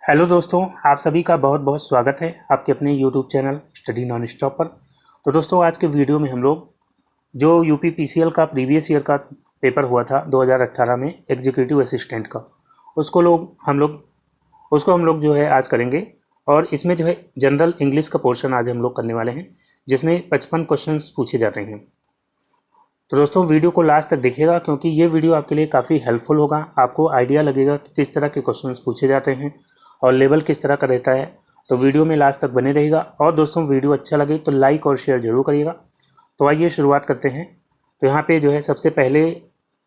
Hello दोस्तों, आप सभी का बहुत बहुत स्वागत है आपके अपने YouTube channel study non stop पर। तो दोस्तों, आज के वीडियो में हम लोग जो यूपी पीसीएल का प्रीवियस ईयर का पेपर हुआ था 2018 में एग्जीक्यूटिव असिस्टेंट का, उसको हम लोग जो है आज करेंगे। और इसमें जो है जनरल इंग्लिश का पोर्शन आज हम लोग करने वाले हैं, जिसमें 55 क्वेश्चंस पूछे जाते हैं। तो दोस्तों, वीडियो को लास्ट तक देखिएगा, क्योंकि ये वीडियो आपके लिए काफ़ी हेल्पफुल होगा। आपको आइडिया लगेगा कि किस तरह के क्वेश्चंस पूछे जाते हैं और लेवल किस तरह का रहता है। तो वीडियो में लास्ट तक बने रहिएगा। और दोस्तों, वीडियो अच्छा लगे तो लाइक और शेयर जरूर करिएगा। तो आइए शुरुआत करते हैं। तो यहाँ पे जो है सबसे पहले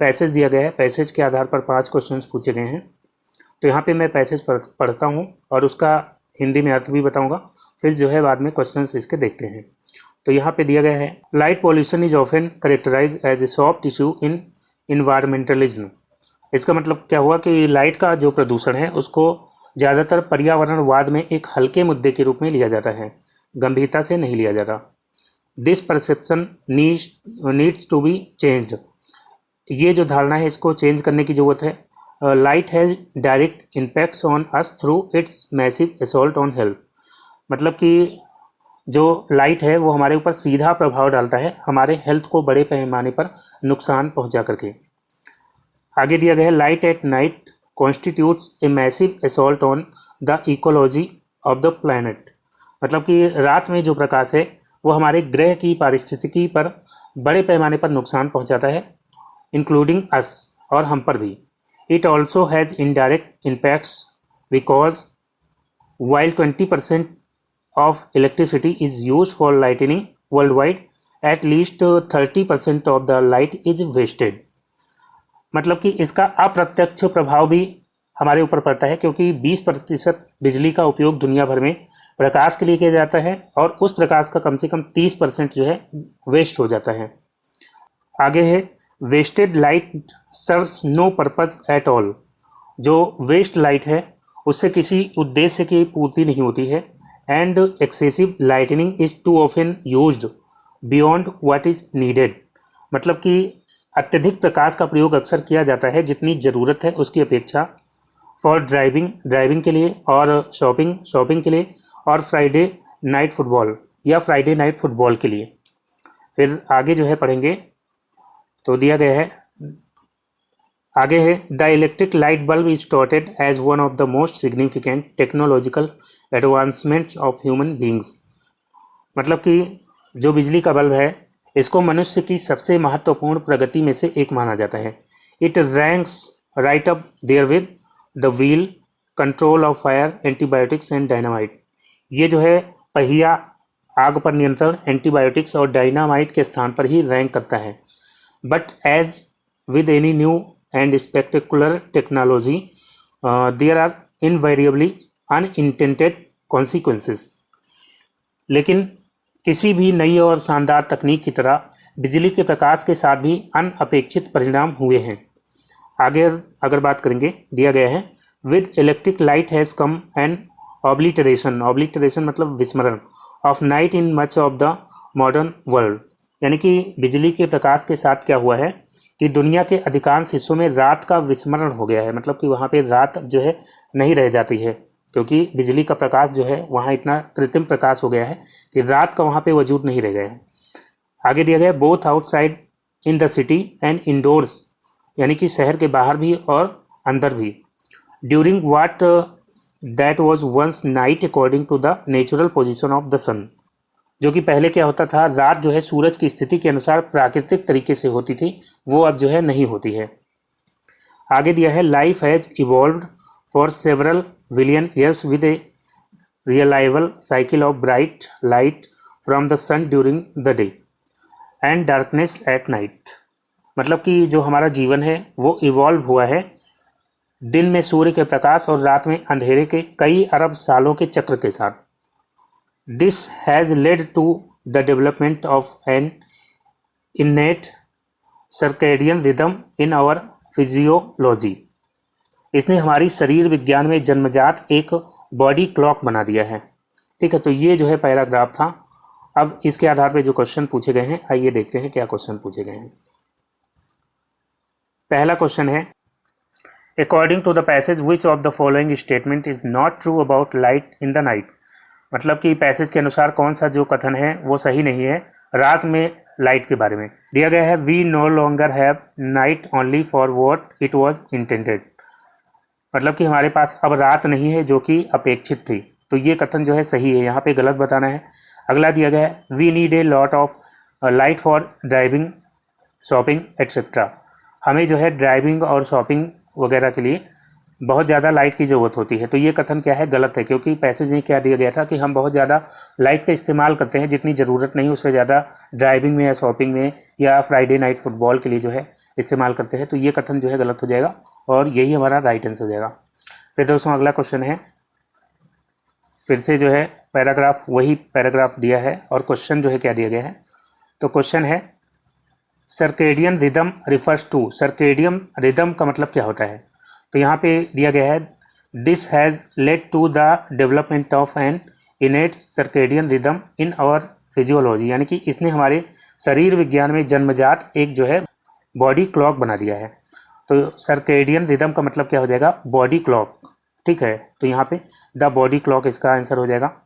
पैसेज दिया गया है। पैसेज के आधार पर 5 क्वेश्चंस पूछे गए हैं। तो यहाँ पे मैं पैसेज पढ़ता हूँ और उसका हिंदी में अर्थ भी बताऊँगा। फिर जो है बाद में क्वेश्चंस इसके देखते हैं। तो यहाँ पे दिया गया है, light pollution is often characterize as a soft issue in environmentalism. इसका मतलब क्या हुआ कि लाइट का जो प्रदूषण है उसको ज़्यादातर पर्यावरणवाद में एक हल्के मुद्दे के रूप में लिया जाता है, गंभीरता से नहीं लिया जाता। This perception needs to be changed. ये जो धारणा है इसको चेंज करने की ज़रूरत है। Light has direct impacts on us through it's massive assault on health. मतलब कि जो लाइट है वो हमारे ऊपर सीधा प्रभाव डालता है, हमारे हेल्थ को बड़े पैमाने पर नुकसान पहुंचा करके। आगे दिया गया है, light at night constitutes a massive assault on the ecology of the planet. मतलब कि रात में जो प्रकाश है वो हमारे ग्रह की पारिस्थितिकी पर बड़े पैमाने पर नुकसान पहुंचाता है, इंक्लूडिंग अस, और हम पर भी। It also has indirect impacts because while 20% of electricity is used for lighting worldwide, at least 30% of the light is wasted। मतलब कि इसका अप्रत्यक्ष प्रभाव भी हमारे ऊपर पड़ता है, क्योंकि 20% बिजली का उपयोग दुनिया भर में प्रकाश के लिए किया जाता है और उस प्रकाश का कम से कम 30% जो है वेस्ट हो जाता है। आगे है, wasted light serves no purpose at all. जो वेस्ट लाइट है उससे किसी उद्देश्य की पूर्ति नहीं होती है। And excessive lightning is too often used beyond what is needed. मतलब कि अत्यधिक प्रकाश का प्रयोग अक्सर किया जाता है जितनी ज़रूरत है उसकी अपेक्षा। फॉर ड्राइविंग के लिए, और शॉपिंग के लिए, और फ्राइडे नाइट फुटबॉल के लिए। फिर आगे जो है पढ़ेंगे तो दिया गया है, आगे है, the electric light bulb is touted as one of the most significant technological advancements of human beings. मतलब कि जो बिजली का बल्ब है इसको मनुष्य की सबसे महत्वपूर्ण प्रगति में से एक माना जाता है। It ranks right up there with the wheel, control of fire, antibiotics and dynamite. ये जो है पहिया, आग पर नियंत्रण, एंटीबायोटिक्स और डायनामाइट के स्थान पर ही रैंक करता है। But as with any new and spectacular technology, there are invariably unintended consequences। लेकिन किसी भी नई और शानदार तकनीक की तरह बिजली के प्रकाश के साथ भी अनअपेक्षित परिणाम हुए हैं। आगे अगर बात करेंगे, दिया गया है, with electric light has come an obliteration मतलब विस्मरण of night in much of the modern world. यानी कि बिजली के प्रकाश के साथ क्या हुआ है कि दुनिया के अधिकांश हिस्सों में रात का विस्मरण हो गया है। मतलब कि वहाँ पे रात जो है नहीं रह जाती है, क्योंकि बिजली का प्रकाश जो है वहाँ इतना कृत्रिम प्रकाश हो गया है कि रात का वहाँ पे वजूद नहीं रह गया है। आगे दिया गया, both outside in the city and indoors, यानी कि शहर के बाहर भी और अंदर भी। During what that was once night according to the natural position of the sun. जो कि पहले क्या होता था, रात जो है सूरज की स्थिति के अनुसार प्राकृतिक तरीके से होती थी, वो अब जो है नहीं होती है। आगे दिया है, life has evolved for several billion years with a reliable cycle of bright light from the sun during the day and darkness at night. मतलब कि जो हमारा जीवन है वो इवॉल्व हुआ है दिन में सूर्य के प्रकाश और रात में अंधेरे के कई अरब सालों के चक्र के साथ। This has led to the development of an innate circadian rhythm in our physiology। इसने हमारी शरीर विज्ञान में जन्मजात एक बॉडी क्लॉक बना दिया है। ठीक है, तो ये जो है पैराग्राफ था। अब इसके आधार पे जो क्वेश्चन पूछे गए हैं, आइए देखते हैं क्या क्वेश्चन पूछे गए हैं। पहला क्वेश्चन है, according to the passage which of the following statement is not true about light in the night. मतलब कि पैसेज के अनुसार कौन सा जो कथन है वो सही नहीं है रात में लाइट के बारे में। दिया गया है we no longer have night only for what it was intended. मतलब कि हमारे पास अब रात नहीं है जो कि अपेक्षित थी। तो ये कथन जो है सही है, यहाँ पे गलत बताना है। अगला दिया गया है we need a lot of light for driving shopping etcetera. हमें जो है ड्राइविंग और शॉपिंग वगैरह के लिए बहुत ज़्यादा लाइट की ज़रूरत होती है। तो ये कथन क्या है, गलत है, क्योंकि पैसेज में क्या दिया गया था कि हम बहुत ज़्यादा लाइट का इस्तेमाल करते हैं, जितनी ज़रूरत नहीं उससे ज़्यादा ड्राइविंग में या शॉपिंग में या फ्राइडे नाइट फुटबॉल के लिए जो है इस्तेमाल करते हैं। तो ये कथन जो है गलत हो जाएगा और यही हमारा राइट आंसर हो जाएगा। फिर दोस्तों अगला क्वेश्चन है, फिर से जो है पैराग्राफ वही पैराग्राफ दिया है और क्वेश्चन जो है क्या दिया गया है। तो क्वेश्चन है circadian rhythm refers to. Circadian rhythm का मतलब क्या होता है। तो यहाँ पे दिया गया है this has led to the development of an innate circadian rhythm in our physiology. यानी कि इसने हमारे शरीर विज्ञान में जन्मजात एक जो है बॉडी क्लॉक बना दिया है। तो सर्केडियन रिदम का मतलब क्या हो जाएगा, बॉडी क्लॉक। ठीक है, तो यहाँ पे द बॉडी क्लॉक इसका आंसर हो जाएगा।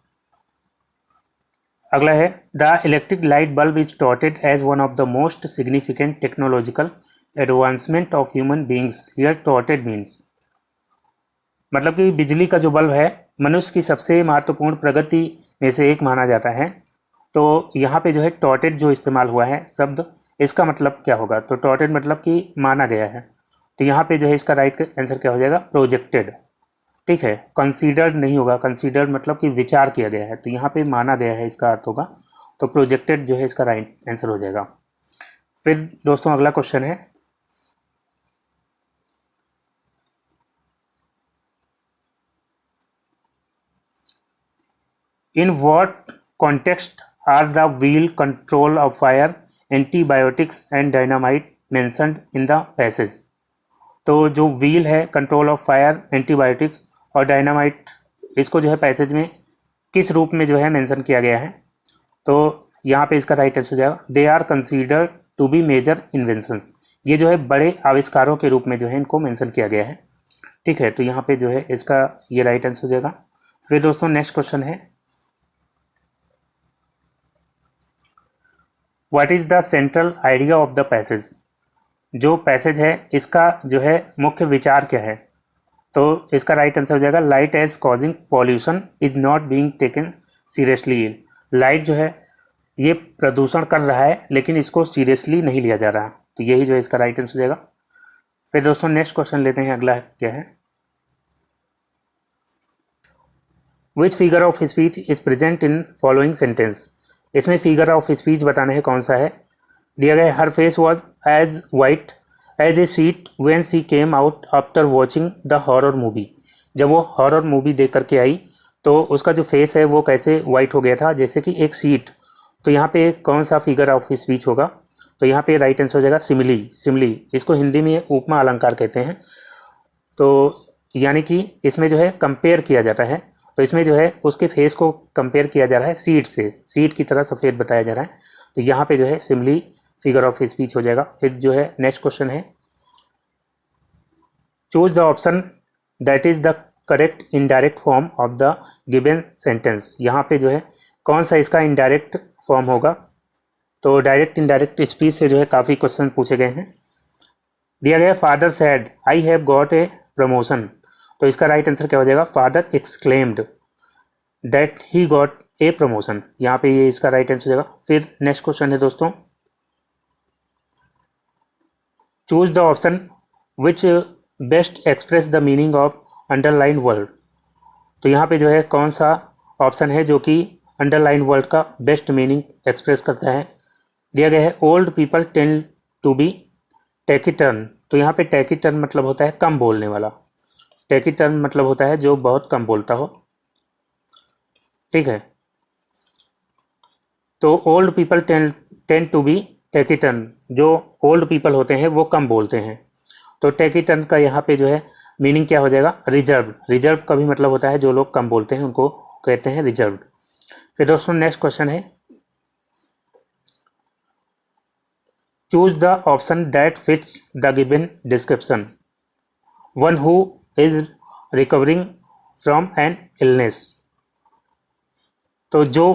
अगला है the electric light bulb is touted as one of the most significant technological advancement of human beings. Here touted means मतलब कि बिजली का जो बल्ब है मनुष्य की सबसे महत्वपूर्ण प्रगति में से एक माना जाता है। तो यहाँ पे जो है टॉटेड जो इस्तेमाल हुआ है शब्द, इसका मतलब क्या होगा। तो टॉटेड मतलब कि माना गया है। तो यहाँ पे जो है इसका राइट आंसर क्या हो जाएगा, प्रोजेक्टेड। ठीक है, कंसीडर्ड नहीं होगा, कंसीडर्ड मतलब कि विचार किया गया है। तो यहाँ पे माना गया है इसका अर्थ होगा। तो प्रोजेक्टेड जो है इसका राइट आंसर हो जाएगा। फिर दोस्तों अगला क्वेश्चन है in what context or the wheel control of fire antibiotics and dynamite mentioned in the passage. तो जो व्हील है, कंट्रोल ऑफ फायर, एंटीबायोटिक्स और डायनामाइट, इसको जो है पैसेज में किस रूप में जो है मेंशन किया गया है। तो यहाँ पे इसका राइट आंसर हो जाएगा they are considered to be major inventions. ये जो है बड़े आविष्कारों के रूप में जो है इनको मेंशन किया गया है। ठीक है, तो यहाँ पे जो है इसका ये राइट आंसर हो जाएगा। फिर दोस्तों नेक्स्ट क्वेश्चन है what is the central idea of the passage. जो पैसेज है इसका जो है मुख्य विचार क्या है। तो इसका राइट आंसर हो जाएगा light as causing pollution is not being taken seriously. Light जो है ये प्रदूषण कर रहा है लेकिन इसको सीरियसली नहीं लिया जा रहा। तो यही जो है इसका राइट आंसर हो जाएगा। फिर दोस्तों नेक्स्ट क्वेश्चन लेते हैं, अगला क्या है which figure of speech is present in following sentence. इसमें फिगर ऑफ स्पीच बताना है कौन सा है। दिया गया her face was as white as a sheet when she came out after watching the horror movie. जब वो हॉरर मूवी देख करके आई तो उसका जो फेस है वो कैसे वाइट हो गया था, जैसे कि एक सीट। तो यहाँ पे कौन सा फिगर ऑफ स्पीच होगा। तो यहाँ पे राइट आंसर हो जाएगा सिमिली। सिमिली इसको हिंदी में उपमा अलंकार कहते हैं। तो यानी कि इसमें जो है कंपेयर किया जाता है। तो इसमें जो है उसके फेस को कंपेयर किया जा रहा है सीट से, सीट की तरह सफ़ेद बताया जा रहा है। तो यहाँ पे जो है सिमिली फिगर ऑफ स्पीच हो जाएगा। फिर जो है नेक्स्ट क्वेश्चन है choose the option that is the correct indirect form of the given sentence. यहाँ पे जो है कौन सा इसका इनडायरेक्ट फॉर्म होगा। तो डायरेक्ट इनडायरेक्ट स्पीच से जो है काफ़ी क्वेश्चन पूछे गए हैं। दिया गया father sad I have got a promotion. तो इसका राइट आंसर क्या हो जाएगा, father exclaimed that he got a promotion. यहाँ पे ये इसका राइट आंसर हो जाएगा। फिर नेक्स्ट क्वेश्चन है दोस्तों choose the option which best express the meaning of underline word. तो यहाँ पे जो है कौन सा ऑप्शन है जो कि अंडरलाइन वर्ड का बेस्ट मीनिंग एक्सप्रेस करता है। दिया गया है old people tend to be taciturn. तो यहाँ पे टैकिटर्न मतलब होता है कम बोलने वाला। टैकिटर्न मतलब होता है जो बहुत कम बोलता हो। ठीक है, तो old people tend to be taciturn, जो ओल्ड पीपल होते हैं वो कम बोलते हैं। तो टैकिटर्न का यहाँ पे जो है मीनिंग क्या हो जाएगा, रिजर्व। रिजर्व का भी मतलब होता है जो लोग कम बोलते हैं उनको कहते हैं रिजर्व। फिर दोस्तों नेक्स्ट क्वेश्चन है choose the option that fits the given description. One who is recovering from an illness. तो जो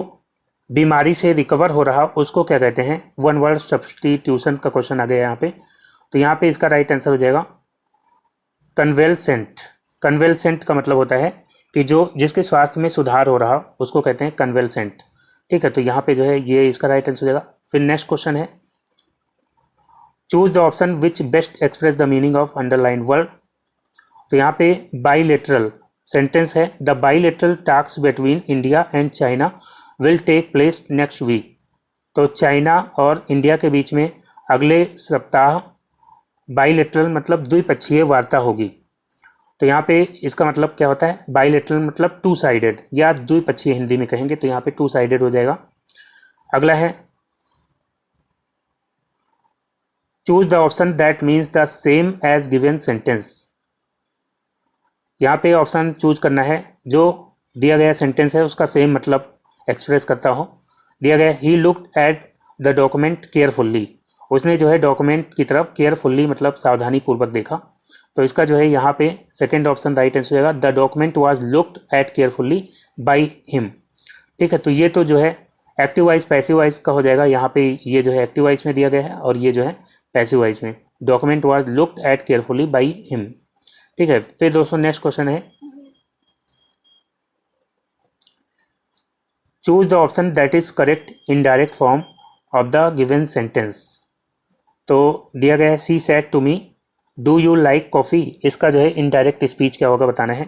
बीमारी से रिकवर हो रहा उसको क्या कहते हैं? वन वर्ड सब्स्टिट्यूशन का क्वेश्चन आ गया यहाँ पे। तो यहाँ पे इसका राइट आंसर हो जाएगा कन्वेलसेंट। कन्वेलसेंट का मतलब होता है कि जो जिसके स्वास्थ्य में सुधार हो रहा उसको कहते हैं कन्वेलसेंट। ठीक है, तो यहाँ पे जो है ये इसका राइट आंसर हो जाएगा। फिर नेक्स्ट क्वेश्चन है, choose the option which best express the meaning of underline word. तो यहाँ पे बाईलेटरल सेंटेंस है, the bilateral talks between India and China will take place next week. तो चाइना और इंडिया के बीच में अगले सप्ताह बाईलेटरल मतलब द्विपक्षीय वार्ता होगी। तो यहाँ पे इसका मतलब क्या होता है? बाईलेटरल मतलब टू साइडेड या द्विपक्षीय हिंदी में कहेंगे, तो यहाँ पे टू साइडेड हो जाएगा। अगला है, choose the option that means the same as given sentence. यहाँ पे ऑप्शन चूज करना है जो दिया गया सेंटेंस है उसका सेम मतलब एक्सप्रेस करता हो। दिया गया, he looked at the document carefully. उसने जो है डॉक्यूमेंट की तरफ केयरफुल्ली मतलब सावधानी पूर्वक देखा। तो इसका जो है यहाँ पे सेकेंड ऑप्शन राइट आंसर हो जाएगा, the document was looked at carefully by him. ठीक है, तो ये तो जो है एक्टिव वाइज पैसिव वाइज का हो जाएगा। यहाँ पे ये जो है एक्टिव वाइज में दिया गया है और ये जो है पैसिव वाइज में, document was looked at carefully by him. ठीक है, फिर दोस्तों नेक्स्ट क्वेश्चन है, choose the option that is correct in direct form of the given sentence. तो दिया गया है, she said to me do you like coffee. इसका जो है इनडायरेक्ट स्पीच क्या होगा बताना है।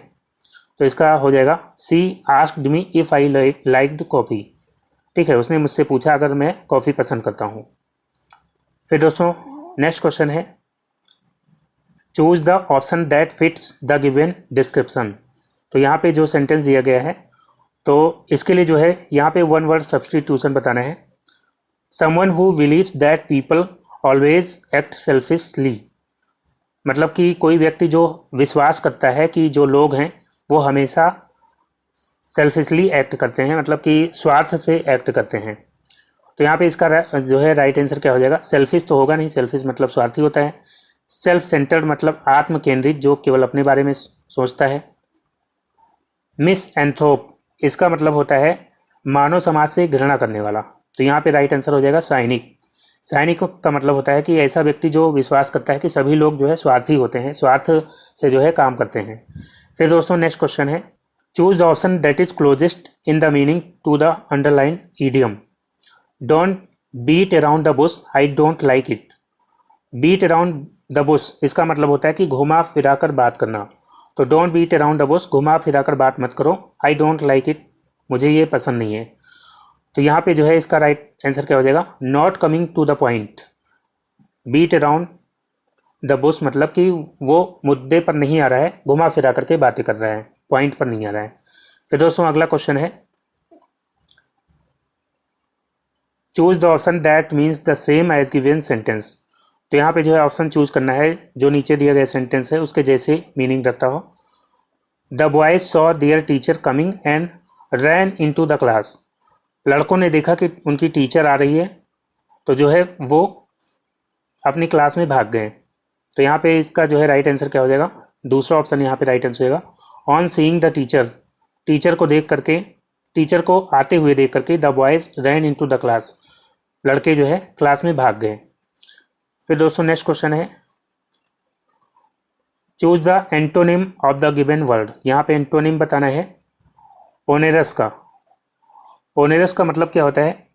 तो इसका हो जाएगा, she asked me if I liked coffee. ठीक है, उसने मुझसे पूछा अगर मैं कॉफ़ी पसंद करता हूँ। फिर दोस्तों नेक्स्ट क्वेश्चन है, choose the option that fits the given description. तो यहाँ पे जो सेंटेंस दिया गया है तो इसके लिए जो है यहाँ पे वन वर्ड सब्स्टिट्यूशन बताना है। Someone who believes that people always act selfishly. मतलब कि कोई व्यक्ति जो विश्वास करता है कि जो लोग हैं वो हमेशा सेल्फिशली एक्ट करते हैं, मतलब कि स्वार्थ से एक्ट करते हैं। तो यहाँ पे इसका जो है राइट आंसर क्या हो जाएगा? सेल्फिश तो होगा नहीं, सेल्फिश मतलब स्वार्थी होता है। सेल्फ सेंटर्ड मतलब आत्म केंद्रित, जो केवल अपने बारे में सोचता है। मिस एंथ्रोप इसका मतलब होता है मानव समाज से घृणा करने वाला। तो यहाँ पे राइट आंसर हो जाएगा साइनिक। साइनिक का मतलब होता है कि ऐसा व्यक्ति जो विश्वास करता है कि सभी लोग जो है स्वार्थी होते हैं, स्वार्थ से जो है काम करते हैं। फिर दोस्तों नेक्स्ट क्वेश्चन है, choose the option that is closest in the meaning to the underline idiom. Don't beat around the bush, I don't like it. Beat around the bush इसका मतलब होता है कि घुमा फिरा कर बात करना। तो don't beat around the bush, घुमा फिरा कर बात मत करो। आई डोंट लाइक इट, मुझे ये पसंद नहीं है। तो यहाँ पे जो है इसका राइट आंसर क्या हो जाएगा? Not coming to the point. Beat around the bush मतलब कि वो मुद्दे पर नहीं आ रहा है, घुमा फिरा करके बातें कर रहा है, पॉइंट पर नहीं आ रहा है। फिर दोस्तों अगला क्वेश्चन है, choose the option that means the same as given sentence. तो यहाँ पे जो है ऑप्शन चूज करना है जो नीचे दिया गया सेंटेंस है उसके जैसे मीनिंग रखता हो। The boys saw there teacher coming and ran into the class. लड़कों ने देखा कि उनकी टीचर आ रही है तो जो है वो अपनी क्लास में भाग गए। तो यहाँ पे इसका जो है राइट आंसर क्या हो जाएगा? दूसरा ऑप्शन यहाँ पे राइट आंसर होगा, on seeing the teacher. Teacher को देख करके, टीचर को आते हुए देख करके the boys ran into the class, लड़के जो है क्लास में भाग गए। फिर दोस्तों नेक्स्ट क्वेश्चन है, choose the antonym of the given word. यहाँ पे एंटोनिम बताना है ओनेरस का। ओनेरस का मतलब क्या होता है?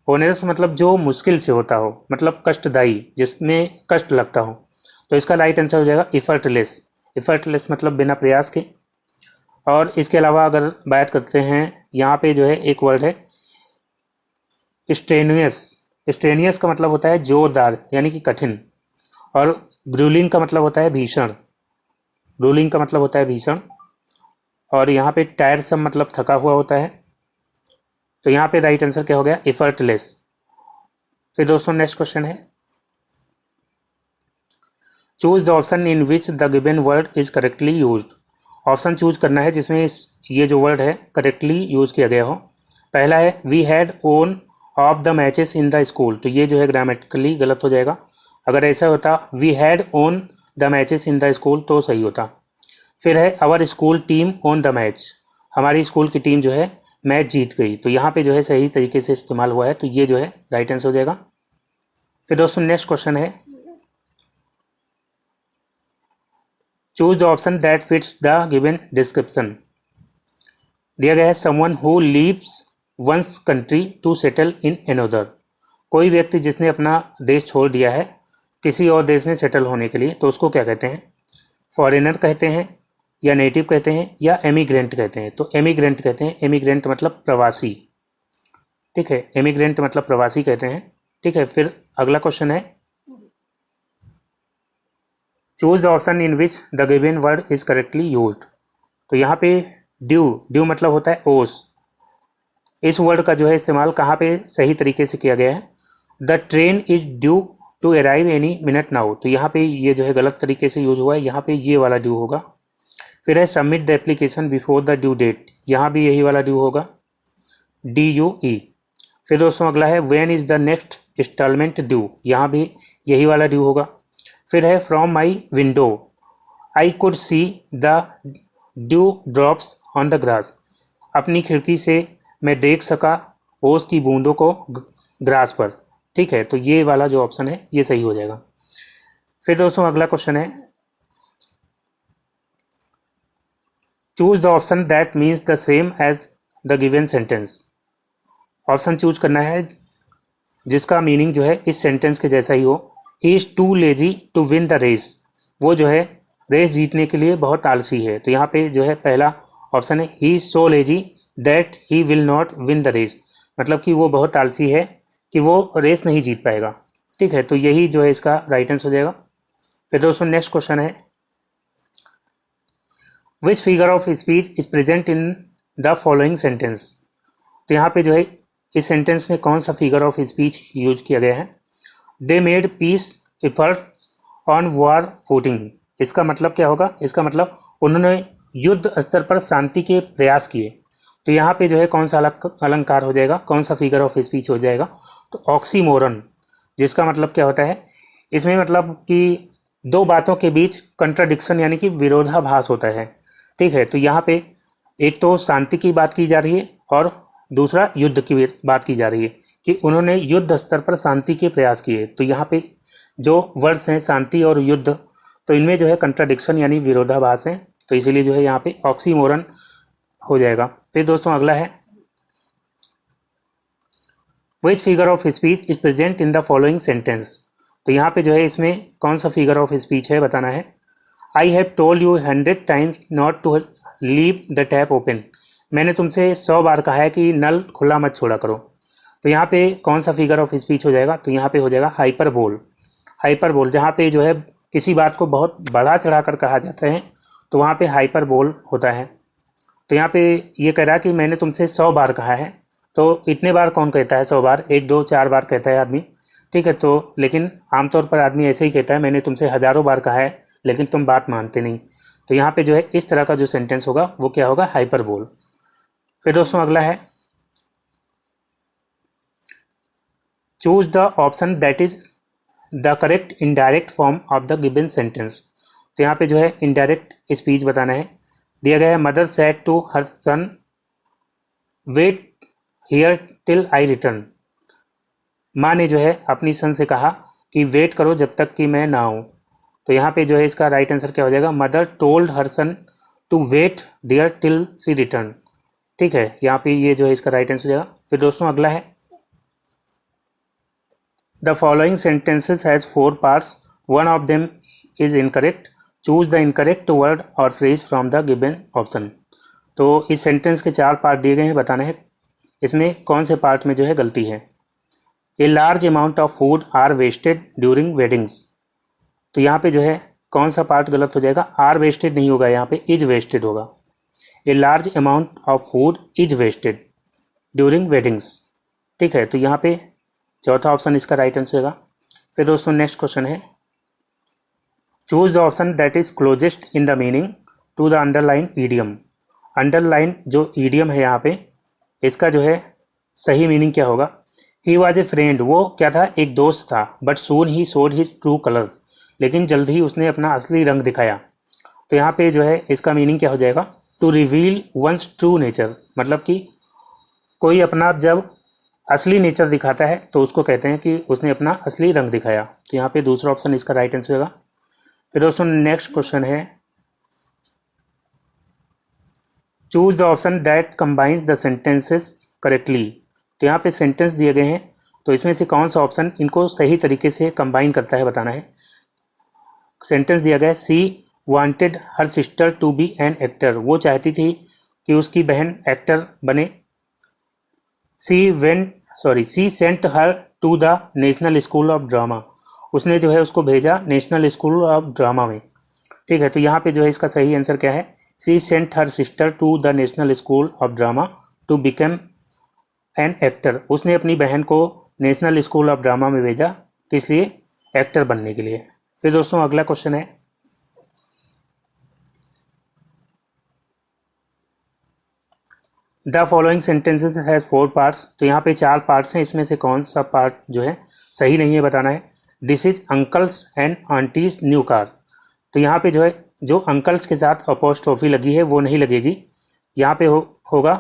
ओनेरस मतलब जो मुश्किल से होता हो, मतलब कष्टदायी, जिसमें कष्ट लगता हो। तो इसका राइट आंसर हो जाएगा इफर्टलेस। इफर्टलेस मतलब बिना प्रयास के। और इसके अलावा अगर बात करते हैं, यहाँ पे जो है एक वर्ड है स्ट्रेनियस। स्ट्रेनियस का मतलब होता है जोरदार यानी कि कठिन। और ग्रूलिंग का मतलब होता है भीषण। ग्रूलिंग का मतलब होता है भीषण। और यहाँ पे टायरसम मतलब थका हुआ होता है। तो यहाँ पे राइट आंसर क्या हो गया? इफर्टलेस। फिर दोस्तों नेक्स्ट क्वेश्चन है, choose the option in which the given word is correctly used. Option choose करना है जिसमें ये जो वर्ड है करेक्टली यूज किया गया हो। पहला है we had won of the matches in the school. तो ये जो है ग्रामेटिकली गलत हो जाएगा। अगर ऐसा होता we had won the matches in the school तो सही होता। फिर है our school team won the match, हमारी स्कूल की टीम जो है मैच जीत गई, तो यहाँ पे जो है सही तरीके से इस्तेमाल हुआ है, तो ये जो है राइट आंसर हो जाएगा। फिर दोस्तों नेक्स्ट क्वेश्चन है, choose the option that fits the given description. दिया गया है someone who leaves one's country to settle in another, कोई व्यक्ति जिसने अपना देश छोड़ दिया है किसी और देश में सेटल होने के लिए, तो उसको क्या कहते हैं? फॉरेनर कहते हैं, या नेटिव कहते हैं, या एमिग्रेंट कहते हैं? तो एमिग्रेंट कहते हैं। एमिग्रेंट मतलब प्रवासी, ठीक है, एमिग्रेंट मतलब प्रवासी कहते हैं, ठीक है। फिर अगला क्वेश्चन है, choose the option in which the given word is correctly used. तो यहाँ पे ड्यू मतलब होता है ओस, इस वर्ड का जो है इस्तेमाल कहाँ पे सही तरीके से किया गया है? The train is due to arrive any minute now, तो यहाँ पे ये जो है गलत तरीके से यूज हुआ है, यहाँ पे ये वाला ड्यू होगा। फिर है submit the application before the due date, यहाँ भी यही वाला ड्यू होगा, DUE। फिर दोस्तों अगला है when is the next instalment due, यहाँ भी यही वाला ड्यू होगा। फिर है from my window I could see the dew drops on the grass, अपनी खिड़की से मैं देख सका ओस की बूंदों को ग्रास पर, ठीक है। तो ये वाला जो ऑप्शन है ये सही हो जाएगा। फिर दोस्तों अगला क्वेश्चन है, choose the option that means the same as the given sentence. Option choose करना है जिसका मीनिंग जो है इस सेंटेंस के जैसा ही हो। He is too lazy to win the race, वो जो है रेस जीतने के लिए बहुत आलसी है, तो यहाँ पे जो है पहला ऑप्शन है he is so lazy that he will not win the race, मतलब कि वो बहुत आलसी है कि वो रेस नहीं जीत पाएगा, ठीक है। तो यही जो है इसका राइट आंसर हो जाएगा। फिर दोस्तों नेक्स्ट क्वेश्चन है, which figure of speech is present in the following sentence. तो यहाँ पे जो है इस सेंटेंस में कौन सा फिगर ऑफ स्पीच यूज किया गया है? They made peace effort on war footing, इसका मतलब क्या होगा? इसका मतलब उन्होंने युद्ध स्तर पर शांति के प्रयास किए, तो यहाँ पे जो है कौन सा अलंकार हो जाएगा, कौन सा फिगर ऑफ स्पीच हो जाएगा? तो ऑक्सीमोरन, जिसका मतलब क्या होता है? इसमें मतलब कि दो बातों के बीच कंट्राडिक्शन यानी कि विरोधाभास होता है, ठीक है। तो यहाँ पे एक तो शांति की बात की जा रही है और दूसरा युद्ध की बात की जा रही है कि उन्होंने युद्ध स्तर पर शांति के प्रयास किए, तो यहाँ पे जो वर्ड्स हैं शांति और युद्ध, तो इनमें जो है कंट्राडिक्शन यानी विरोधाभास है, तो इसीलिए जो है यहाँ पे ऑक्सीमोरन हो जाएगा। फिर दोस्तों अगला है, which figure of speech is present in the following sentence. तो यहाँ पे जो है इसमें कौन सा फिगर ऑफ स्पीच है बताना है। I have told you 100 times not to leave the tap open, मैंने तुमसे 100 बार कहा है कि नल खुला मत छोड़ा करो, तो यहाँ पे कौन सा फिगर ऑफ स्पीच हो जाएगा? तो यहाँ पे हो जाएगा हाइपरबोल। हाइपरबोल जहाँ पे जो है किसी बात को बहुत बढ़ा चढ़ा कर कहा जाता है, तो वहाँ पे हाइपरबोल होता है। तो यहाँ पे ये कह रहा है कि मैंने तुमसे 100 बार कहा है, तो इतने बार कौन कहता है? 100 बार, 1 2 4 बार कहता है आदमी, ठीक है। तो लेकिन आमतौर पर आदमी ऐसे ही कहता है, मैंने तुमसे हज़ारों बार कहा है लेकिन तुम बात मानते नहीं, तो यहाँ पे जो है इस तरह का जो सेंटेंस होगा वो क्या होगा? हाइपरबोल। फिर दोस्तों अगला है, choose the option that is the correct indirect form of the given sentence. तो यहाँ पे जो है इनडायरेक्ट स्पीच बताना है। दिया गया है mother said to her son wait here till I return, माँ ने जो है अपनी सन से कहा कि वेट करो जब तक कि मैं ना आऊँ, तो यहाँ पे जो है इसका राइट आंसर क्या हो जाएगा? Mother told her son to wait there till she return, ठीक है। यहाँ पे ये जो है इसका राइट आंसर हो जाएगा। फिर दोस्तों अगला है, the following sentences has 4 parts, one of them is incorrect, choose the incorrect word और phrase from the given option. तो इस सेंटेंस के 4 पार्ट दिए गए हैं, बताना है इसमें कौन से पार्ट में जो है गलती है। A large amount of food are wasted during weddings, तो यहाँ पे जो है कौन सा पार्ट गलत हो जाएगा? आर वेस्टेड नहीं होगा, यहाँ पे इज वेस्टेड होगा। A large amount of food is wasted during weddings, ठीक है। तो यहाँ पे चौथा ऑप्शन इसका राइट आंसर होगा। फिर दोस्तों नेक्स्ट क्वेश्चन है, choose the option that is closest in the meaning to the underline idiom. Underline जो ईडियम है यहाँ पे, इसका जो है सही मीनिंग क्या होगा? ही वॉज ए फ्रेंड, वो क्या था? एक दोस्त था, but soon he showed his true colours, लेकिन जल्द ही उसने अपना असली रंग दिखाया। तो यहाँ पे जो है इसका मीनिंग क्या हो जाएगा, to reveal one's true nature, मतलब कि कोई अपना जब असली नेचर दिखाता है तो उसको कहते हैं कि उसने अपना असली रंग दिखाया। तो यहाँ पे दूसरा ऑप्शन इसका राइट आंसर होगा। फिर दोस्तों नेक्स्ट क्वेश्चन है, choose the option that combines the sentences correctly. तो यहाँ पे सेंटेंस दिए गए हैं, तो इसमें से कौन सा ऑप्शन इनको सही तरीके से कंबाइन करता है बताना है। सेंटेंस दिया गया है, she wanted her sister to be an actor, वो चाहती थी कि उसकी बहन एक्टर बने। She sent her to the National School of Drama, उसने जो है उसको भेजा नेशनल स्कूल ऑफ ड्रामा में। ठीक है, तो यहाँ पे जो है इसका सही आंसर क्या है, she sent her sister to the National School of Drama to become an actor, उसने अपनी बहन को नेशनल स्कूल ऑफ ड्रामा में भेजा, किस लिए, एक्टर बनने के लिए। फिर दोस्तों अगला क्वेश्चन है, the following sentences has 4 parts. तो यहाँ पे 4 पार्ट्स हैं, इसमें से कौन सा पार्ट जो है सही नहीं है बताना है। This is uncle's and auntie's new car, तो यहाँ पे जो है जो अंकल्स के साथ अपोस्ट्रोफी लगी है वो नहीं लगेगी, यहाँ पे होगा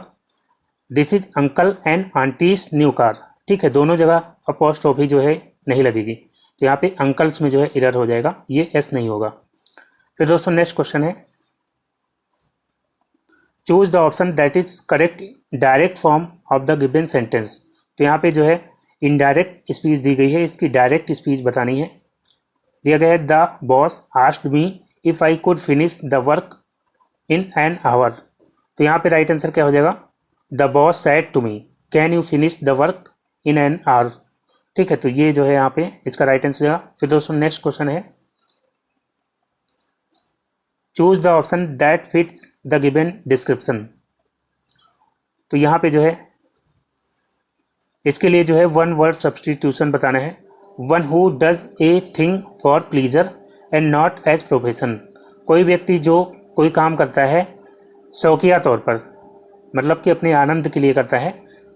this is uncle and auntie's new car. ठीक है, दोनों जगह अपोस्ट्रोफी जो है नहीं लगेगी, तो यहाँ पे अंकल्स में जो है एरर हो जाएगा, ये एस नहीं होगा। फिर दोस्तों नेक्स्ट क्वेश्चन है, choose the option that is correct direct form of the given sentence. तो यहाँ पे जो है इनडायरेक्ट स्पीच दी गई है, इसकी डायरेक्ट स्पीच बतानी है। दिया गया है, the boss asked me if I could finish the work in an hour. तो यहाँ पे राइट आंसर क्या हो जाएगा, the boss said to me can you finish the work in an hour. ठीक है, तो ये जो है यहाँ पे इसका राइट आंसर हो जाएगा। फिर दोस्तों नेक्स्ट क्वेश्चन है, choose the option that fits the given description. तो यहाँ पे जो है इसके लिए जो है वन वर्ड सब्सटीट्यूशन बताना है, one who does a thing for pleasure and not as profession. कोई व्यक्ति जो कोई काम करता है शौकिया तौर पर, मतलब कि अपने आनंद के लिए करता है,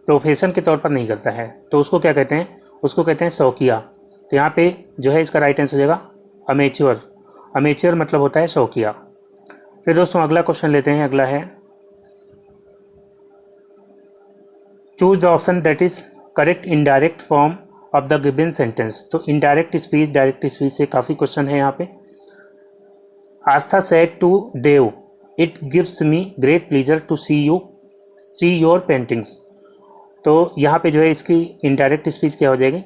प्रोफेशन के तौर पर नहीं करता है, तो उसको क्या कहते हैं, उसको कहते हैं शौकिया। तो यहाँ पे जो है इसका राइट आंसर हो जाएगा अमेच्योर। अमेच्योर मतलब होता है शौकिया। फिर दोस्तों अगला क्वेश्चन लेते हैं, अगला है, choose the option that is correct indirect form of the given sentence. तो इनडायरेक्ट स्पीच डायरेक्ट स्पीच से काफ़ी क्वेश्चन है यहाँ पे। Aastha said to Dev it gives me great pleasure to see your paintings. तो यहाँ पे जो है इसकी इनडायरेक्ट स्पीच क्या हो जाएगी,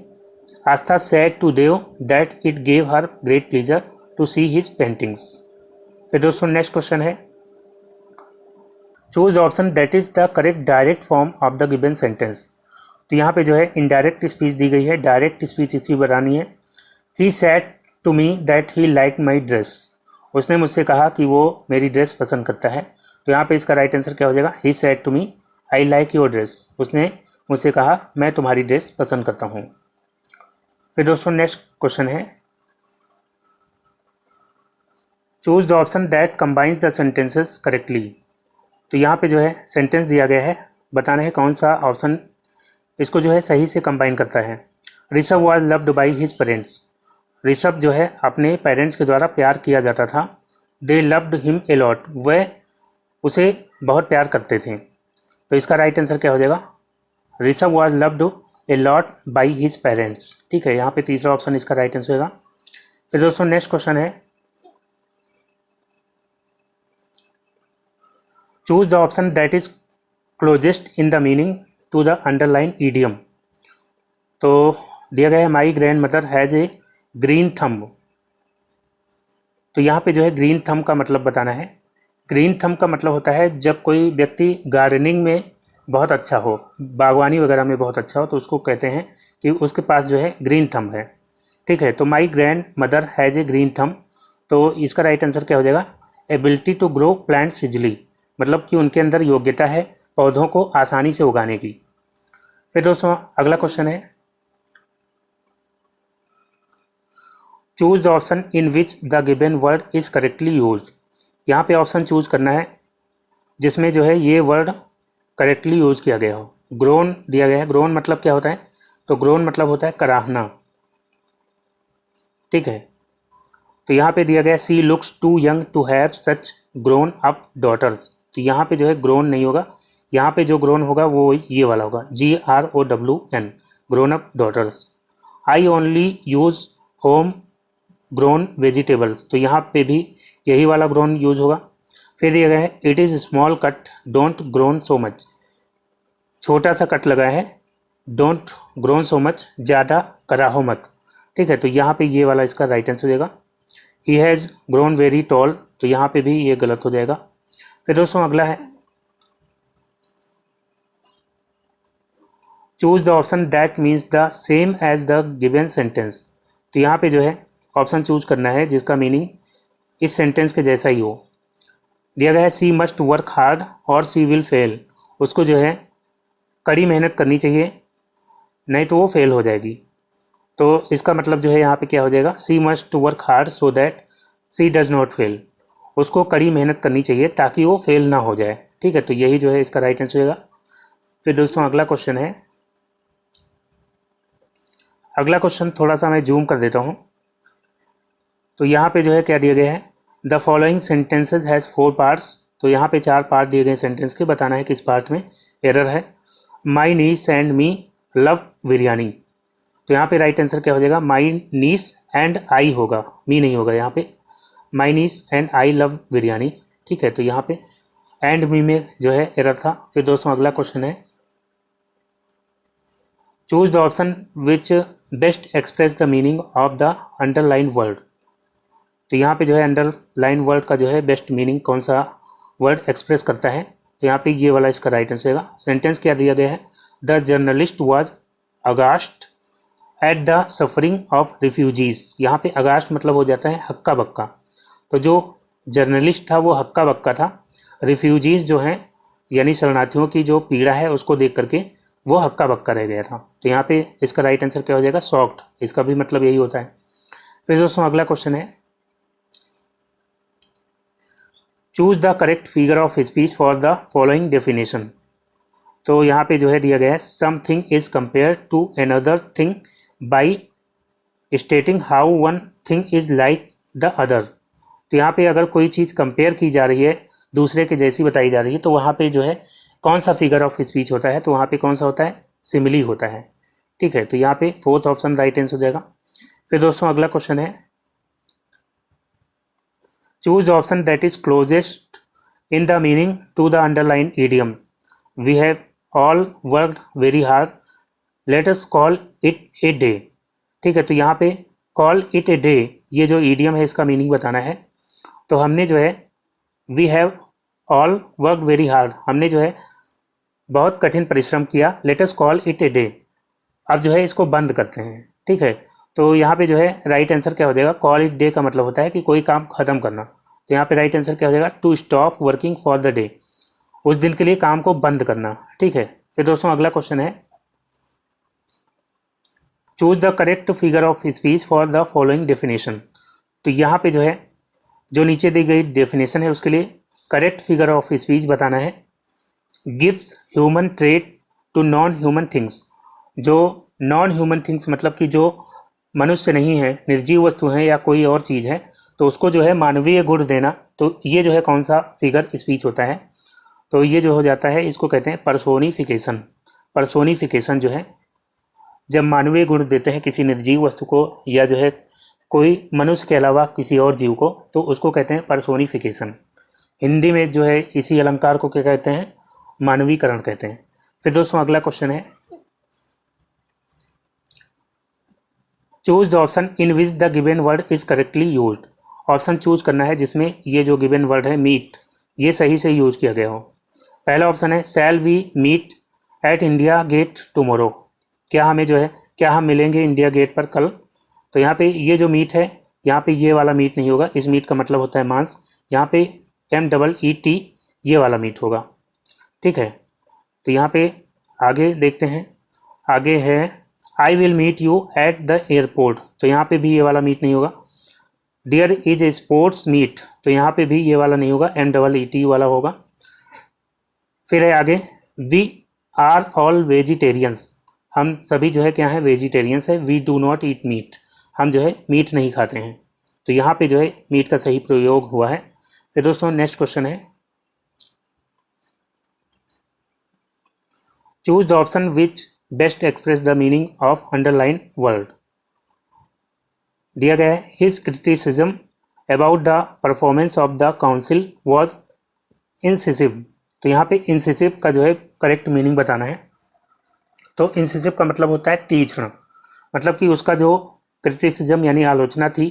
Aastha said to Dev that it gave her great pleasure to see his paintings. फिर दोस्तों नेक्स्ट क्वेश्चन है, choose option that is the correct direct form of the given sentence. तो यहाँ पे जो है इनडायरेक्ट स्पीच दी गई है, डायरेक्ट स्पीच इसकी बनानी है। He said to me that he like my dress, उसने मुझसे कहा कि वो मेरी ड्रेस पसंद करता है। तो यहाँ पे इसका राइट आंसर क्या हो जाएगा, he said to me I like your dress, उसने मुझसे कहा मैं तुम्हारी ड्रेस पसंद करता हूँ। फिर दोस्तों नेक्स्ट क्वेश्चन है, choose the option that combines the sentences correctly. तो यहाँ पे जो है सेंटेंस दिया गया है, बताना है कौन सा ऑप्शन इसको जो है सही से कंबाइन करता है। Rishabh was loved by his parents, Rishabh जो है अपने पेरेंट्स के द्वारा प्यार किया जाता था। They loved him a lot, वह उसे बहुत प्यार करते थे। तो इसका राइट आंसर क्या हो जाएगा, Rishabh was loved a lot by his parents. ठीक है, यहाँ पे तीसरा ऑप्शन इसका राइट आंसर होगा। फिर दोस्तों नेक्स्ट क्वेश्चन है, choose the option that is closest in the meaning to the underline idiom. तो दिया गया है my grandmother has a green thumb. तो यहाँ पे जो है ग्रीन थंब का मतलब बताना है। ग्रीन थंब का मतलब होता है जब कोई व्यक्ति गार्डनिंग में बहुत अच्छा हो, बागवानी वगैरह में बहुत अच्छा हो, तो उसको कहते हैं कि उसके पास जो है ग्रीन थंब है। ठीक है, तो my grandmother has a green thumb, तो इसका राइट आंसर क्या हो जाएगा, ability to grow plants easily, मतलब कि उनके अंदर योग्यता है पौधों को आसानी से उगाने की। फिर दोस्तों अगला क्वेश्चन है, choose the option in which the given word is correctly use. यहाँ पे ऑप्शन चूज करना है जिसमें जो है ये वर्ड करेक्टली यूज किया गया हो। ग्रोन दिया गया है, ग्रोन मतलब क्या होता है, तो ग्रोन मतलब होता है कराहना। ठीक है, तो यहाँ पे दिया गया she looks too young to have such grown up daughters. तो यहाँ पे जो है ग्रोन नहीं होगा, यहाँ पे जो ग्रोन होगा वो ये वाला होगा, GROWN, grown up daughters. I only use home grown vegetables. तो यहाँ पे भी यही वाला ग्रोन यूज होगा। फिर दिया गया है it is small cut don't grown so much. छोटा सा कट लगा है, डोंट ग्रोन सो मच, ज़्यादा कराहो मत। ठीक है, तो यहाँ पे ये वाला इसका राइट आंसर हो जाएगा। He has grown very tall. तो यहाँ पे भी ये गलत हो जाएगा। फिर दोस्तों अगला है choose the option that means the same as the given sentence. तो यहाँ पे जो है ऑप्शन चूज करना है जिसका मीनिंग इस सेंटेंस के जैसा ही हो। दिया गया है सी मस्ट वर्क हार्ड और सी विल फेल। उसको जो है कड़ी मेहनत करनी चाहिए, नहीं तो वो फेल हो जाएगी। तो इसका मतलब जो है यहाँ पे क्या हो जाएगा, she must work hard so that she does not fail. उसको कड़ी मेहनत करनी चाहिए ताकि वो फेल ना हो जाए। ठीक है, तो यही जो है इसका राइट आंसर होगा। फिर दोस्तों अगला क्वेश्चन है, अगला क्वेश्चन थोड़ा सा मैं जूम कर देता हूँ। तो यहाँ पे जो है क्या दिया गया है, the following sentences has 4 parts. तो यहाँ पे 4 पार्ट दिए गए सेंटेंस के, बताना है किस पार्ट में एरर है। माई नीस एंड मी लव बिरयानी। तो यहाँ पे राइट आंसर क्या हो जाएगा, माई नीस एंड आई होगा, मी नहीं होगा यहाँ पे। माई नीस एंड आई लव बिरयानी। ठीक है, तो यहाँ पे एंड मी में जो है एरर था। फिर दोस्तों अगला क्वेश्चन है choose the option which best express the meaning of the underline word. तो यहाँ पे जो है अंडरलाइन वर्ड का जो है बेस्ट मीनिंग कौन सा वर्ड एक्सप्रेस करता है। तो यहाँ पे ये वाला इसका राइट आंसर होगा। सेंटेंस क्या दिया गया है, the journalist was aghast at the suffering of refugees. यहाँ पे अगास्ट मतलब हो जाता है हक्का बक्का। तो जो जर्नलिस्ट था वो हक्का बक्का था, रिफ्यूजीज जो हैं यानी शरणार्थियों की जो पीड़ा है उसको देख करके वो हक्का बक्का रह गया था। तो यहाँ पे इसका राइट आंसर क्या हो जाएगा, शॉक्ड। इसका भी मतलब यही होता है। फिर दोस्तों अगला क्वेश्चन है choose the correct figure of speech for the following definition. तो यहाँ पे जो है दिया गया है something is compare to another thing by stating how one thing is like the other. तो यहाँ पे अगर कोई चीज़ कंपेयर की जा रही है दूसरे के जैसी बताई जा रही है तो वहाँ पे जो है कौन सा फिगर ऑफ स्पीच होता है, तो वहाँ पे कौन सा होता है, सिमिली होता है। ठीक है, तो यहाँ पे 4th ऑप्शन राइट आंसर हो जाएगा। फिर दोस्तों अगला क्वेश्चन है choose the option that is closest in the meaning to the underline idiom. We have all worked very hard, let us call it a day. ठीक है, तो यहाँ पे कॉल इट ए डे ये जो ईडियम है इसका मीनिंग बताना है। तो हमने जो है we have all worked very hard, हमने जो है बहुत कठिन परिश्रम किया, let us call it a day. अब जो है इसको बंद करते हैं। ठीक है, तो यहाँ पे जो है राइट आंसर क्या हो जाएगा, कॉल इट डे का मतलब होता है कि कोई काम खत्म करना। तो यहाँ पे राइट आंसर क्या हो जाएगा, to stop working for the day, उस दिन के लिए काम को बंद करना। ठीक है, फिर दोस्तों अगला क्वेश्चन है choose the correct figure of speech for the following definition. तो यहाँ पे जो है जो नीचे दी गई डेफिनेशन है उसके लिए करेक्ट फिगर ऑफ स्पीच बताना है। Gives human trait to non human things. जो नॉन ह्यूमन थिंग्स मतलब कि जो मनुष्य नहीं है, निर्जीव वस्तु हैं या कोई और चीज़ है, तो उसको जो है मानवीय गुण देना। तो ये जो है कौन सा फिगर स्पीच होता है, तो ये जो हो जाता है इसको कहते हैं पर्सोनिफिकेशन। पर्सोनिफिकेशन जो है जब मानवीय गुण देते हैं किसी निर्जीव वस्तु को या जो है कोई मनुष्य के अलावा किसी और जीव को, तो उसको कहते हैं पर्सोनिफिकेशन। हिंदी में जो है इसी अलंकार को क्या कहते हैं, मानवीकरण कहते हैं। फिर दोस्तों अगला क्वेश्चन है choose the option in which the given word is correctly used. Option choose करना है जिसमें ये जो गिवन वर्ड है मीट, ये सही से यूज किया गया हो। पहला ऑप्शन है shall we meet at India Gate tomorrow. क्या हमें जो है क्या हम मिलेंगे इंडिया गेट पर कल। तो यहाँ पे ये जो मीट है, यहाँ पे ये वाला मीट नहीं होगा, इस मीट का मतलब होता है मांस। यहाँ पे MEAT ये वाला मीट होगा। ठीक है, तो यहाँ पे आगे देखते हैं। आगे है I will meet you at the airport. तो यहाँ पे भी ये वाला मीट नहीं होगा। There is a sports meet. तो यहाँ पे भी ये वाला नहीं होगा, MEAT वाला होगा। फिर है आगे वी आर ऑल वेजिटेरियंस। हम सभी जो है क्या है, वेजिटेरियंस है। We do not eat meat, हम जो है मीट नहीं खाते हैं। तो यहाँ पे जो है मीट का सही प्रयोग हुआ है। फिर दोस्तों नेक्स्ट क्वेश्चन है, choose the option which best express the meaning of underline word. दिया गया है, his criticism about the performance of the council was incisive. तो यहाँ पे इंसिसिव का जो है करेक्ट मीनिंग बताना है। तो इंसिसिव का मतलब होता है तीक्ष्ण, मतलब कि उसका जो क्रिटिसिज्म यानी आलोचना थी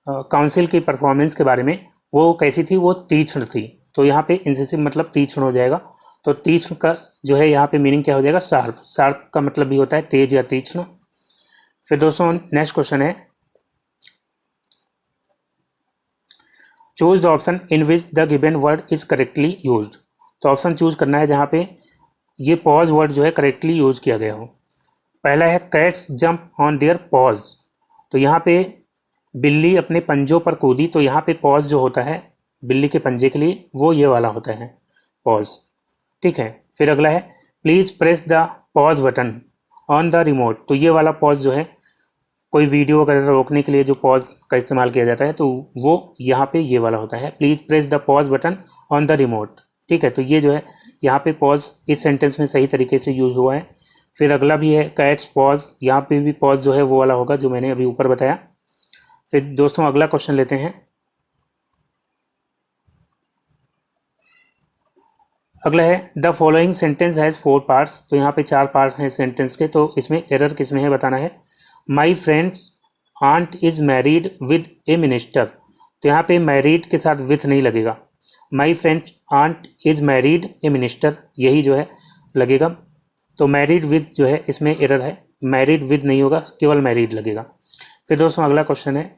काउंसिल की परफॉर्मेंस के बारे में, वो कैसी थी, वो तीक्ष्ण थी। तो यहाँ पे इंसिसिव मतलब तीक्ष्ण हो जाएगा। तो तीक्ष्ण का जो है यहाँ पे मीनिंग क्या हो जाएगा, शार्प। शार्प का मतलब भी होता है तेज या तीक्ष्ण। फिर दोस्तों नेक्स्ट क्वेश्चन है, choose the option in which the given word is correctly used. तो ऑप्शन चूज करना है जहाँ पे ये पॉज वर्ड जो है करेक्टली यूज किया गया हो। पहला है cats jump on their pause. तो यहाँ पे बिल्ली अपने पंजों पर कूदी। तो यहाँ पे पॉज जो होता है बिल्ली के पंजे के लिए वो ये वाला होता है पॉज, ठीक है। फिर अगला है please press the pause button on the remote. तो ये वाला पॉज जो है कोई वीडियो वगैरह रोकने के लिए जो पॉज का इस्तेमाल किया जाता है, तो वो यहाँ पे ये वाला होता है, please press the pause button on the remote, ठीक है। तो ये जो है यहाँ पे पॉज इस सेंटेंस में सही तरीके से यूज हुआ है। फिर अगला भी है कैट्स पॉज, यहाँ पे भी पॉज जो है वो वाला होगा जो मैंने अभी ऊपर बताया। फिर दोस्तों अगला क्वेश्चन लेते हैं, अगला है the following sentence has 4 parts. तो यहाँ पे 4 पार्ट हैं सेंटेंस के, तो इसमें एरर किस में है बताना है। My friend's aunt is married with a minister. तो यहाँ पे मैरिड के साथ विथ नहीं लगेगा, my friend's aunt is married a minister यही जो है लगेगा। तो मैरिड विद जो है इसमें एरर है, मैरिड विद नहीं होगा, केवल मैरिड लगेगा। फिर दोस्तों अगला क्वेश्चन है,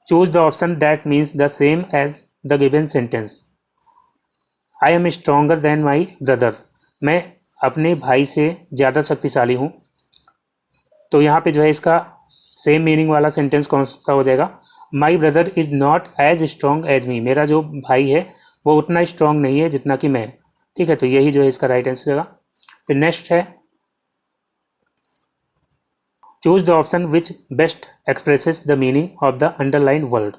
choose the option that means the same as the given sentence. I am stronger than my brother. मैं अपने भाई से ज़्यादा शक्तिशाली हूँ। तो यहाँ पे जो है इसका सेम मीनिंग वाला सेंटेंस कौन सा हो जाएगा, my brother is not as strong as me. मेरा जो भाई है वो उतना स्ट्रॉन्ग नहीं है जितना कि मैं, ठीक है। तो यही जो है इसका राइट आंसर होगा। फिर नेक्स्ट है, choose the option which best expresses the meaning of the underline word.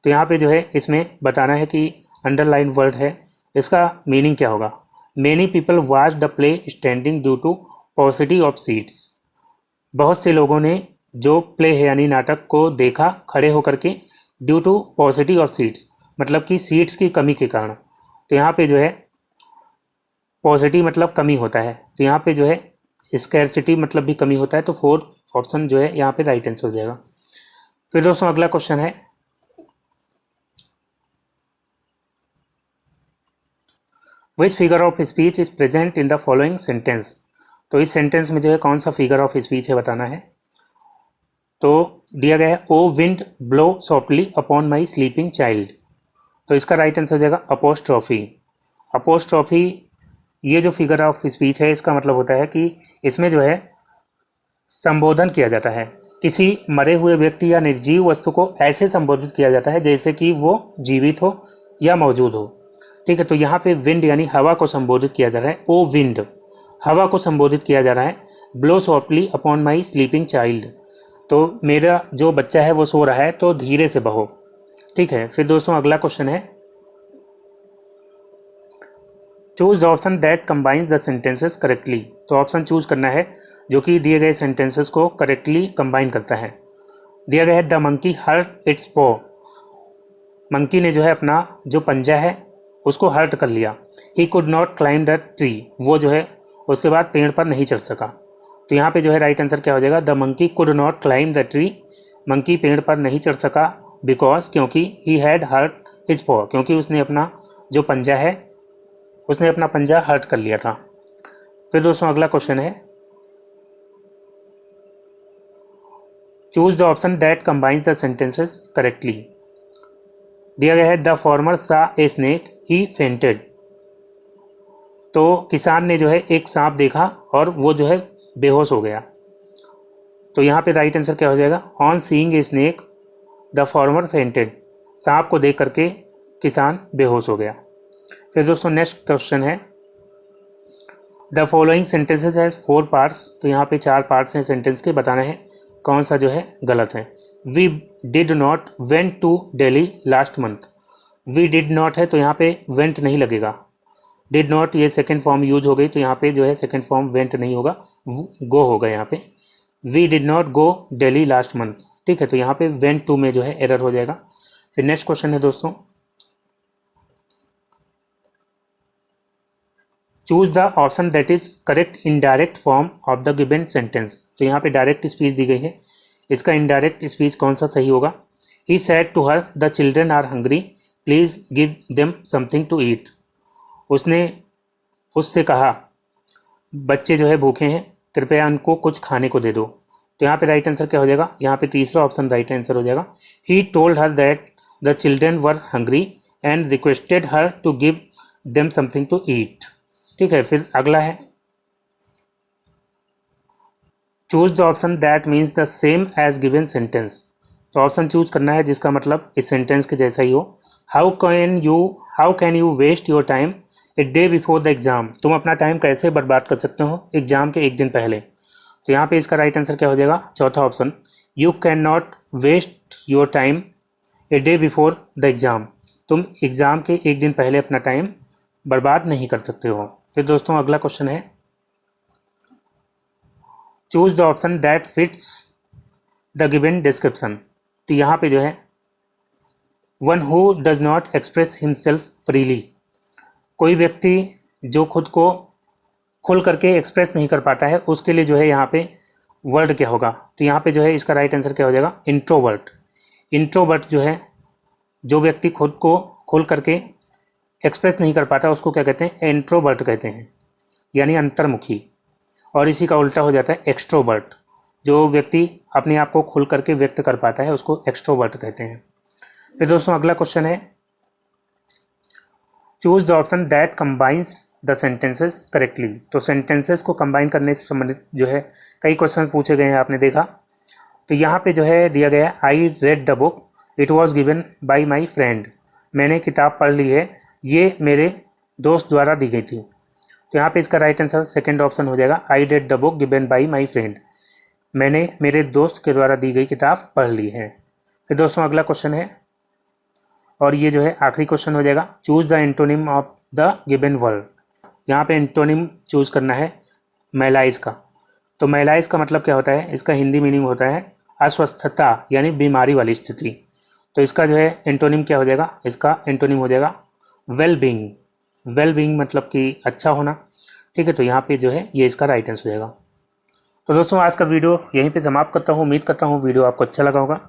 तो यहाँ पे जो है इसमें बताना है कि अंडरलाइन वर्ड है, इसका मीनिंग क्या होगा। Many people watch the play standing due to paucity of seats. बहुत से लोगों ने जो प्ले है यानी नाटक को देखा खड़े होकर के, due to paucity of seats मतलब कि सीट्स की कमी के कारण। तो यहाँ पे जो है पॉसिटी मतलब कमी होता है, तो यहाँ पे जो है स्कैरसिटी मतलब भी कमी होता है। तो 4 ऑप्शन जो है यहाँ पे राइट आंसर हो जाएगा। फिर दोस्तों अगला क्वेश्चन है, which figure of speech is present in the following sentence. तो इस सेंटेंस में जो है कौन सा फिगर ऑफ स्पीच है बताना है। तो दिया गया है O wind blow softly upon my sleeping child. तो इसका राइट आंसर हो जाएगा अपोस्ट्रॉफी। अपोस्ट्रॉफी ये जो फिगर ऑफ स्पीच है इसका मतलब होता है कि इसमें जो है संबोधन किया जाता है, किसी मरे हुए व्यक्ति या निर्जीव वस्तु को ऐसे संबोधित किया जाता है जैसे कि वो जीवित हो या मौजूद हो, ठीक है। तो यहाँ पे विंड यानी हवा को संबोधित किया जा रहा है, ओ विंड हवा को संबोधित किया जा रहा है, blow softly upon my sleeping child तो मेरा जो बच्चा है वो सो रहा है तो धीरे से बहो, ठीक है। फिर दोस्तों अगला क्वेश्चन है, choose the option that combines the sentences correctly. तो ऑप्शन चूज करना है जो कि दिए गए सेंटेंसेस को करेक्टली कंबाइन करता है। दिया गया है द मंकी हर्ट इट्स पॉ। मंकी ने जो है अपना जो पंजा है उसको हर्ट कर लिया। He could not climb the tree. वो जो है उसके बाद पेड़ पर नहीं चढ़ सका। तो यहाँ पे जो है राइट आंसर क्या हो जाएगा, the monkey could not climb the tree. Monkey पेड़ पर नहीं चढ़ सका बिकॉज क्योंकि ही हैड हर्ट हिज पॉ क्योंकि उसने अपना जो पंजा है उसने अपना पंजा हर्ट कर लिया था। फिर दोस्तों अगला क्वेश्चन है, choose the option that combines the sentences correctly. दिया गया है द फार्मर सा ए स्नेक ही फेंटेड। तो किसान ने जो है एक सांप देखा और वो जो है बेहोश हो गया। तो यहाँ पे राइट आंसर क्या हो जाएगा, on seeing a snake the farmer fainted. सांप को देख करके किसान बेहोश हो गया। फिर दोस्तों नेक्स्ट क्वेश्चन है, the following sentences has 4 parts. तो यहाँ पे 4 पार्ट्स हैं सेंटेंस के, बताना है कौन सा जो है गलत है। We did not went to Delhi last month. We did not है तो यहाँ पे वेंट नहीं लगेगा, डिड नॉट ये सेकेंड फॉर्म यूज हो गई तो यहाँ पे जो है सेकेंड फॉर्म वेंट नहीं होगा, गो होगा यहाँ पे। We did not go Delhi last month, ठीक है, तो यहाँ पे वेंट टू में जो है एरर हो जाएगा। फिर नेक्स्ट क्वेश्चन है दोस्तों, choose the option that is correct in direct form of the given sentence. तो यहाँ पे डायरेक्ट स्पीच दी गई है, इसका इनडायरेक्ट स्पीच कौन सा सही होगा। He said to her the children are hungry please give them something to eat. उसने उससे कहा बच्चे जो है भूखे हैं, कृपया उनको कुछ खाने को दे दो। तो यहाँ पे राइट आंसर क्या हो जाएगा, यहाँ पे तीसरा ऑप्शन राइट आंसर हो जाएगा। He told her that the children were hungry and requested her to give them something to eat, ठीक है। फिर अगला है, choose the option that means the same as given sentence. तो ऑप्शन चूज करना है जिसका मतलब इस सेंटेंस के जैसा ही हो। How can you waste your time a day before the exam. तुम अपना टाइम कैसे बर्बाद कर सकते हो एग्जाम के एक दिन पहले। तो यहाँ पे इसका राइट आंसर क्या हो जाएगा, चौथा option, you can not waste your time a day before the exam. तुम एग्जाम के एक दिन पहले अपना टाइम बर्बाद नहीं कर सकते हो। फिर दोस्तों अगला क्वेश्चन है, choose the option that fits the given description. तो यहाँ पे जो है one who does not express himself freely, कोई व्यक्ति जो खुद को खुल करके एक्सप्रेस नहीं कर पाता है उसके लिए जो है यहाँ पे वर्ड क्या होगा। तो यहाँ पे जो है इसका राइट आंसर क्या हो जाएगा, इंट्रोवर्ट। इंट्रोवर्ट जो है, जो व्यक्ति खुद को खुल करके एक्सप्रेस नहीं कर पाता उसको क्या कहते हैं, इंट्रोवर्ट कहते हैं, यानी अंतर्मुखी। और इसी का उल्टा हो जाता है एक्सट्रोवर्ट, जो व्यक्ति अपने आप को खुल करके व्यक्त कर पाता है उसको एक्सट्रोवर्ट कहते हैं। फिर दोस्तों अगला क्वेश्चन है, choose the option that combines the sentences correctly. तो सेंटेंसेस को कंबाइन करने से संबंधित जो है कई क्वेश्चन पूछे गए हैं, आपने देखा। तो यहाँ पे जो है दिया गया है, I read the book it was given by my friend. मैंने किताब पढ़ ली है, ये मेरे दोस्त द्वारा दी गई थी। तो यहाँ पे इसका राइट आंसर सेकेंड ऑप्शन हो जाएगा, I read the book given by my friend. मैंने मेरे दोस्त के द्वारा दी गई किताब पढ़ ली है। फिर दोस्तों अगला क्वेश्चन है, और ये जो है आखिरी क्वेश्चन हो जाएगा, choose the antonym of the given word. यहाँ पे एंटोनिम चूज करना है मैलाइज का। तो मैलाइज का मतलब क्या होता है, इसका हिंदी मीनिंग होता है अस्वस्थता यानी बीमारी वाली स्थिति। तो इसका जो है एंटोनिम क्या हो जाएगा, इसका एंटोनिम हो जाएगा वेल बीइंग। वेल बीइंग मतलब कि अच्छा होना, ठीक है। तो यहाँ पे जो है ये इसका राइट आंसर हो जाएगा। तो दोस्तों आज का वीडियो यहीं पे समाप्त करता हूँ। उम्मीद करता हूँ वीडियो आपको अच्छा लगा होगा।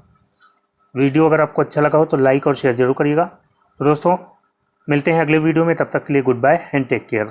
वीडियो अगर आपको अच्छा लगा हो तो लाइक और शेयर जरूर करिएगा। तो दोस्तों मिलते हैं अगले वीडियो में, तब तक के लिए goodbye and take care.